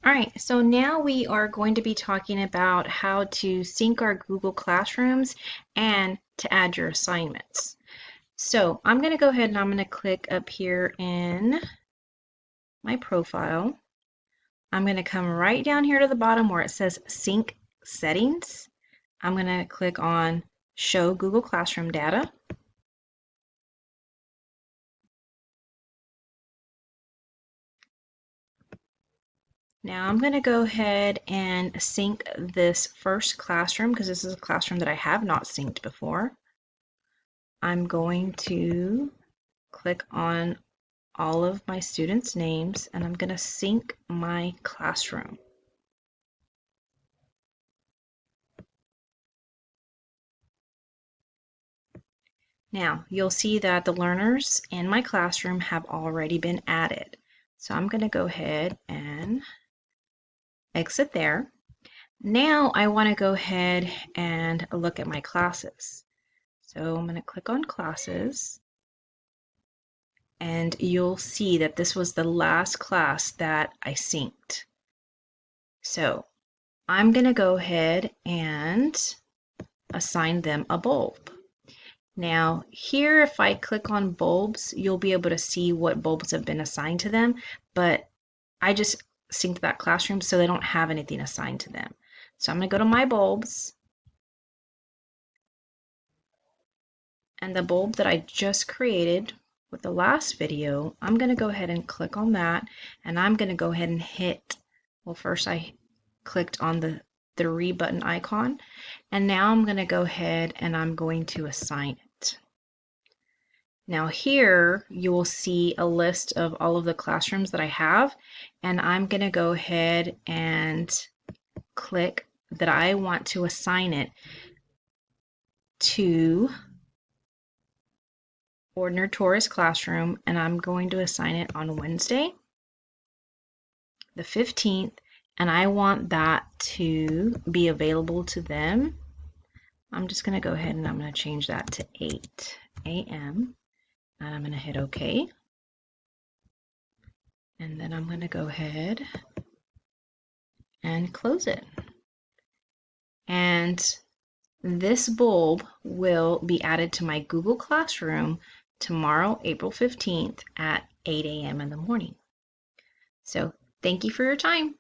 All right, so now we are going to be talking about how to sync our Google Classrooms and to add your assignments. So I'm going to go ahead and I'm going to click up here in my profile. I'm going to come right down here to the bottom where it says Sync Settings. I'm going to click on Show Google Classroom Data. Now I'm going to go ahead and sync this first classroom because this is a classroom that I have not synced before. I'm going to click on all of my students' names and I'm going to sync my classroom. Now you'll see that the learners in my classroom have already been added. So I'm going to go ahead and exit there. Now I want to go ahead and look at my classes. So I'm going to click on classes and you'll see that this was the last class that I synced. So I'm going to go ahead and assign them a bulb. Now here, if I click on bulbs, you'll be able to see what bulbs have been assigned to them, but I just synced that classroom so they don't have anything assigned to them. So I'm going to go to my bulbs, and the bulb that I just created with the last video, I'm going to go ahead and click on that, and I'm going to go ahead and hit, well, first I clicked on the 3 button icon, and now I'm going to go ahead and I'm going to assign it. Now here you will see a list of all of the classrooms that I have, and I'm going to go ahead and click that I want to assign it to Ordner Taurus Classroom, and I'm going to assign it on Wednesday, the 15th, and I want that to be available to them. I'm just going to go ahead and I'm going to change that to 8 a.m. and I'm going to hit OK. And then I'm going to go ahead and close it. And this bulb will be added to my Google Classroom tomorrow, April 15th at 8 a.m. in the morning. So thank you for your time.